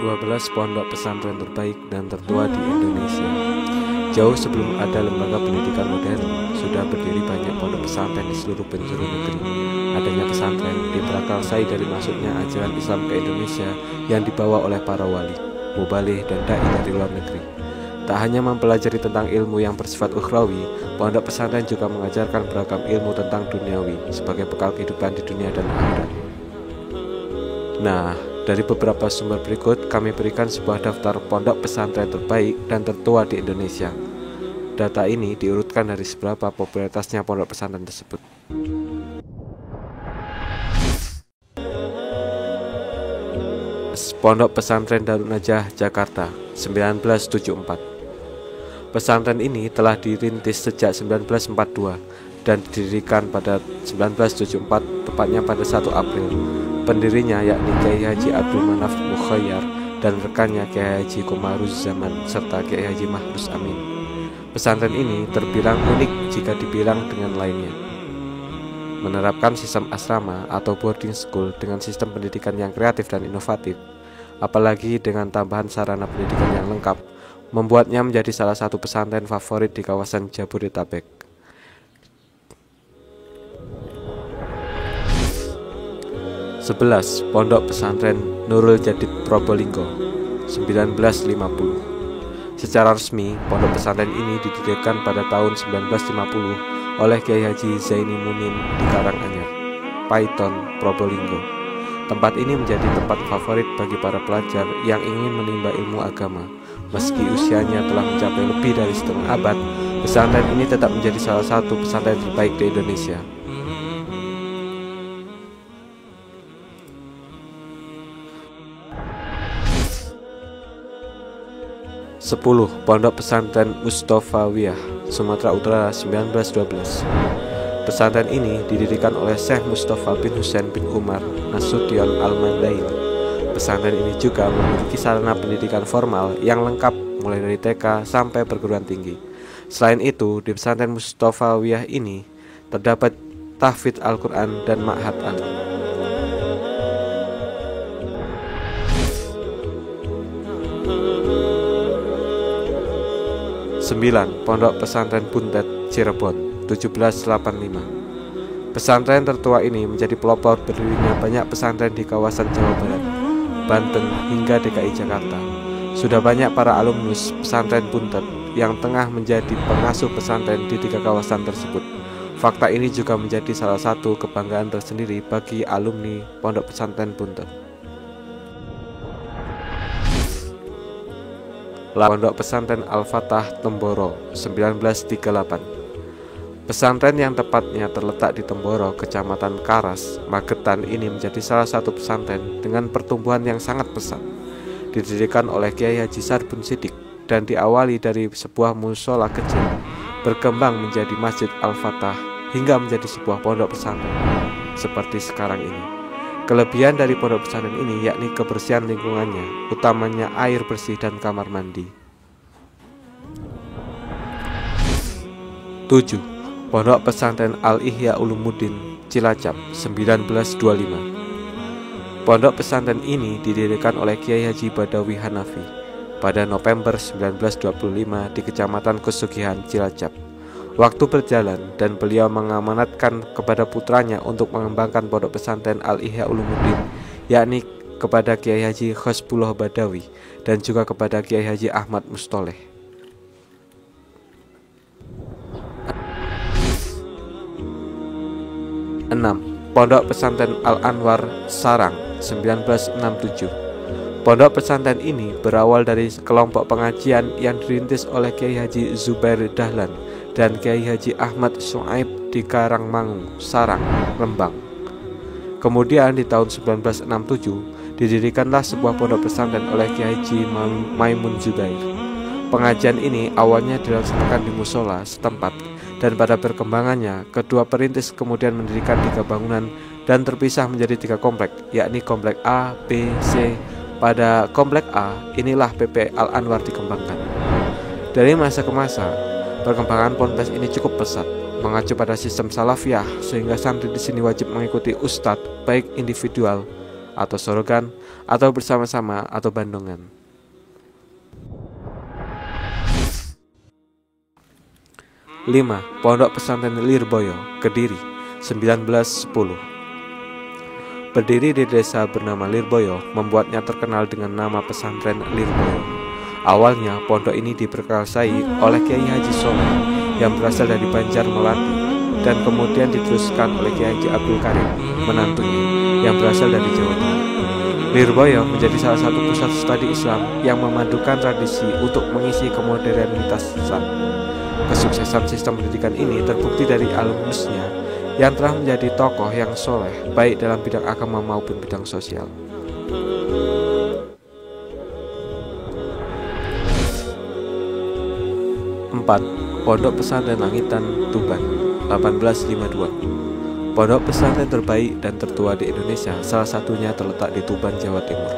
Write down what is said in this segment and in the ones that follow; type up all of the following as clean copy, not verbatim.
12 pondok pesantren terbaik dan tertua di Indonesia. Jauh sebelum ada lembaga pendidikan modern, sudah berdiri banyak pondok pesantren di seluruh penjuru negeri. Adanya pesantren diprakarsai dari masuknya ajaran Islam ke Indonesia yang dibawa oleh para wali, muballigh, dan dai dari luar negeri. Tak hanya mempelajari tentang ilmu yang bersifat ukhrawi, pondok pesantren juga mengajarkan beragam ilmu tentang duniawi sebagai bekal kehidupan di dunia dan akhirat. Nah, dari beberapa sumber berikut kami berikan sebuah daftar pondok pesantren terbaik dan tertua di Indonesia. Data ini diurutkan dari seberapa popularitasnya pondok pesantren tersebut. Pondok Pesantren Darun Najah, Jakarta, 1974. Pesantren ini telah dirintis sejak 1942 dan didirikan pada 1974, tepatnya pada 1 April. Pendirinya yakni Kiai Haji Abdul Manaf Mukhayyar dan rekannya Kiai Haji Komaruz Zaman serta Kiai Haji Mahrus Amin. Pesantren ini terbilang unik jika dibilang dengan lainnya. Menerapkan sistem asrama atau boarding school dengan sistem pendidikan yang kreatif dan inovatif, apalagi dengan tambahan sarana pendidikan yang lengkap, membuatnya menjadi salah satu pesantren favorit di kawasan Jabodetabek. 11. Pondok Pesantren Nurul Jadid Probolinggo, 1950. Secara resmi, pondok pesantren ini didirikan pada tahun 1950 oleh Kiai Haji Zaini Munin di Karanganyar, Paiton, Probolinggo. Tempat ini menjadi tempat favorit bagi para pelajar yang ingin menimba ilmu agama. Meski usianya telah mencapai lebih dari setengah abad, pesantren ini tetap menjadi salah satu pesantren terbaik di Indonesia. 10. Pondok Pesantren Mustofawiyah, Sumatera Utara, 1912. Pesantren ini didirikan oleh Syekh Mustafa bin Husain bin Umar Nasution Al-Mandain. Pesantren ini juga memiliki sarana pendidikan formal yang lengkap mulai dari TK sampai perguruan tinggi. Selain itu, di pesantren Mustofawiyah ini terdapat tahfidz Al-Quran dan ma'had alim. 9. Pondok Pesantren Buntet, Cirebon, 1785. Pesantren tertua ini menjadi pelopor berdirinya banyak pesantren di kawasan Jawa Barat, Banten, hingga DKI Jakarta. Sudah banyak para alumnus pesantren Buntet yang tengah menjadi pengasuh pesantren di 3 kawasan tersebut. Fakta ini juga menjadi salah satu kebanggaan tersendiri bagi alumni Pondok Pesantren Buntet. Pondok Pesantren Al-Fatah Temboro, 1938. Pesantren yang tepatnya terletak di Temboro, Kecamatan Karas, Magetan ini menjadi salah satu pesantren dengan pertumbuhan yang sangat pesat. Didirikan oleh Kiai Haji Sarbun Sidik dan diawali dari sebuah mushola kecil, berkembang menjadi Masjid Al-Fatah hingga menjadi sebuah pondok pesantren seperti sekarang ini. Kelebihan dari pondok pesantren ini yakni kebersihan lingkungannya, utamanya air bersih dan kamar mandi. 7. Pondok Pesantren Al-Ihya Ulumuddin, Cilacap, 1925. Pondok pesantren ini didirikan oleh Kiai Haji Badawi Hanafi pada November 1925 di Kecamatan Kesugihan, Cilacap. Waktu berjalan dan beliau mengamanatkan kepada putranya untuk mengembangkan pondok pesantren Al-Ihya Ulumuddin, yakni kepada Kiai Haji Khosbullah Badawi dan juga kepada Kiai Haji Ahmad Mustoleh. 6. Pondok Pesantren Al-Anwar, Sarang, 1967. Pondok pesantren ini berawal dari kelompok pengajian yang dirintis oleh Kiai Haji Zubair Dahlan dan Kiai Haji Ahmad Syuaib di Karangmangu, Sarang, Rembang. Kemudian di tahun 1967 didirikanlah sebuah pondok pesantren oleh Kiai Haji Maimun Zubair. Pengajian ini awalnya dilaksanakan di musola setempat dan pada perkembangannya kedua perintis kemudian mendirikan 3 bangunan dan terpisah menjadi 3 komplek, yakni komplek A, B, C. Pada komplek A inilah PP Al-Anwar dikembangkan. Dari masa ke masa, perkembangan ponpes ini cukup pesat, mengacu pada sistem salafiyah sehingga santri di sini wajib mengikuti ustadz baik individual atau sorogan, atau bersama-sama, atau bandongan. Lima, Pondok Pesantren Lirboyo, Kediri, 1910. Berdiri di desa bernama Lirboyo, membuatnya terkenal dengan nama pesantren Lirboyo. Awalnya, pondok ini diperkasai oleh Kiai Haji Soleh yang berasal dari Banjar Melati, dan kemudian diteruskan oleh Kiai Haji Abdul Karim, menantunya, yang berasal dari Jawa Timur. Lirboyo menjadi salah satu pusat studi Islam yang memadukan tradisi untuk mengisi kemodernitasan. Kesuksesan sistem pendidikan ini terbukti dari alumnusnya yang telah menjadi tokoh yang soleh baik dalam bidang agama maupun bidang sosial. Empat, Pondok Pesantren Langitan, Tuban, 1852. Pondok pesantren terbaik dan tertua di Indonesia, salah satunya terletak di Tuban, Jawa Timur,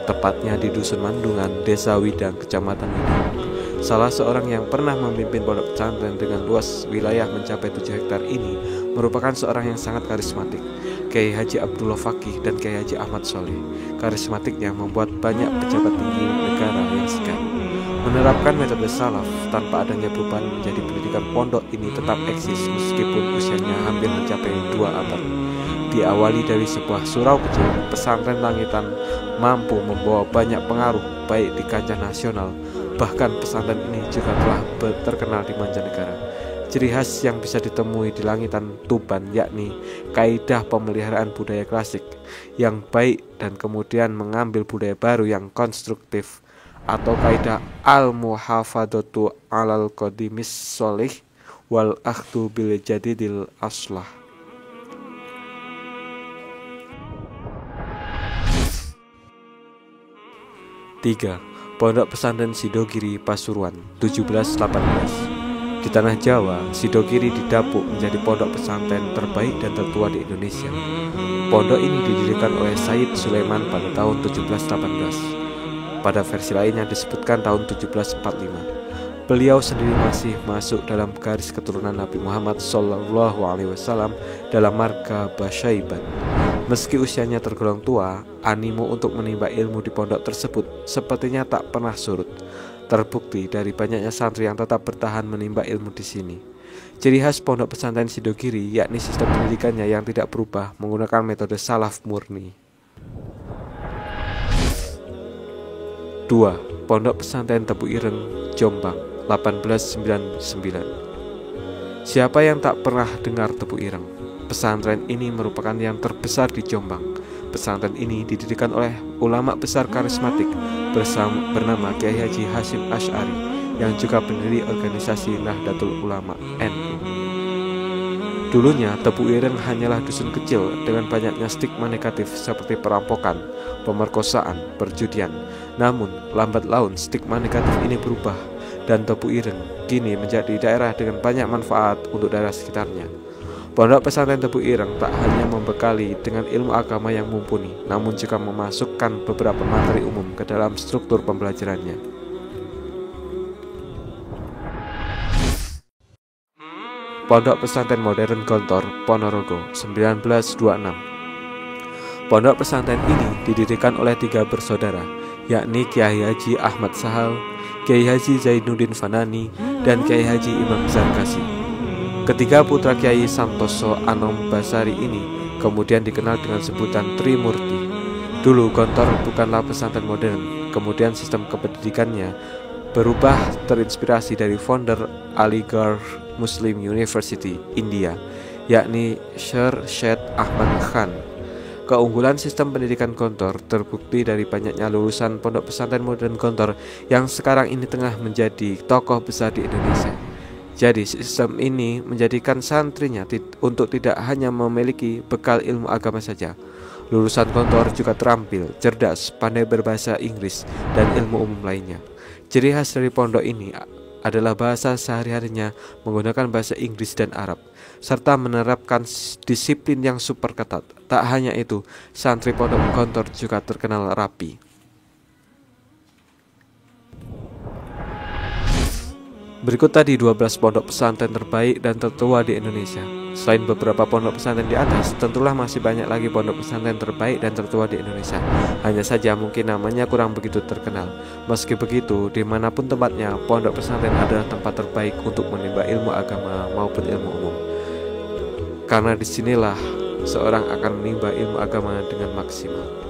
tepatnya di Dusun Mandungan, Desa Widang, Kecamatan Widang. Salah seorang yang pernah memimpin pondok pesantren dengan luas wilayah mencapai 7 hektar ini merupakan seorang yang sangat karismatik, Kiai Haji Abdullah Fakih dan Kiai Haji Ahmad Soleh. Karismatiknya membuat banyak pejabat tinggi negara yang segan. Menerapkan metode salaf tanpa adanya perubahan menjadi pendidikan pondok ini tetap eksis meskipun usianya hampir mencapai 2 abad. Diawali dari sebuah surau kecil, pesantren Langitan mampu membawa banyak pengaruh baik di kancah nasional. Bahkan pesantren ini juga telah terkenal di mancanegara. Ciri khas yang bisa ditemui di Langitan, Tuban yakni kaidah pemeliharaan budaya klasik yang baik dan kemudian mengambil budaya baru yang konstruktif, atau kaidah al-muhafadzatu alal qadimis sholih wal akhdu bil jadidil aslah. Tiga, Pondok Pesantren Sidogiri, Pasuruan, 1718. Di tanah Jawa, Sidogiri didapuk menjadi pondok pesantren terbaik dan tertua di Indonesia. Pondok ini didirikan oleh Said Sulaiman pada tahun 1718. Pada versi lainnya disebutkan tahun 1745. Beliau sendiri masih masuk dalam garis keturunan Nabi Muhammad SAW dalam marga Basyaiban. Meski usianya tergolong tua, animo untuk menimba ilmu di pondok tersebut sepertinya tak pernah surut. Terbukti dari banyaknya santri yang tetap bertahan menimba ilmu di sini. Ciri khas pondok pesantren Sidogiri yakni sistem pendidikannya yang tidak berubah menggunakan metode salaf murni. 2. Pondok Pesantren Tebu Ireng, Jombang, 1899. Siapa yang tak pernah dengar Tebu Ireng? Pesantren ini merupakan yang terbesar di Jombang. Pesantren ini didirikan oleh ulama besar karismatik bernama Kiai Haji Hasyim Asy'ari yang juga pendiri organisasi Nahdlatul Ulama NU. Dulunya Tebu Ireng hanyalah dusun kecil dengan banyaknya stigma negatif seperti perampokan, pemerkosaan, perjudian. Namun lambat laun stigma negatif ini berubah dan Tebu Ireng kini menjadi daerah dengan banyak manfaat untuk daerah sekitarnya. Pondok pesantren Tebu Ireng tak hanya membekali dengan ilmu agama yang mumpuni, namun juga memasukkan beberapa materi umum ke dalam struktur pembelajarannya. Pondok Pesantren Modern Gontor, Ponorogo, 1926. Pondok pesantren ini didirikan oleh 3 bersaudara, yakni Kiai Haji Ahmad Sahal, Kiai Haji Zainuddin Fanani, dan Kiai Haji Imam Zarkasi. Ketiga putra Kiai Santoso Anom Basari ini kemudian dikenal dengan sebutan Trimurti. Dulu Gontor bukanlah pesantren modern, kemudian sistem kependidikannya berubah terinspirasi dari founder Aligarh Muslim University, India, yakni Syed Ahmad Khan. Keunggulan sistem pendidikan Gontor terbukti dari banyaknya lulusan pondok pesantren modern Gontor yang sekarang ini tengah menjadi tokoh besar di Indonesia. Jadi sistem ini menjadikan santrinya untuk tidak hanya memiliki bekal ilmu agama saja. Lulusan Gontor juga terampil, cerdas, pandai berbahasa Inggris, dan ilmu umum lainnya. Ciri khas dari pondok ini adalah bahasa sehari-harinya menggunakan bahasa Inggris dan Arab, serta menerapkan disiplin yang super ketat. Tak hanya itu, santri pondok Gontor juga terkenal rapi. Berikut tadi 12 pondok pesantren terbaik dan tertua di Indonesia. Selain beberapa pondok pesantren di atas, tentulah masih banyak lagi pondok pesantren terbaik dan tertua di Indonesia. Hanya saja mungkin namanya kurang begitu terkenal. Meski begitu, dimanapun tempatnya, pondok pesantren adalah tempat terbaik untuk menimba ilmu agama maupun ilmu umum. Karena disinilah seorang akan menimba ilmu agama dengan maksimal.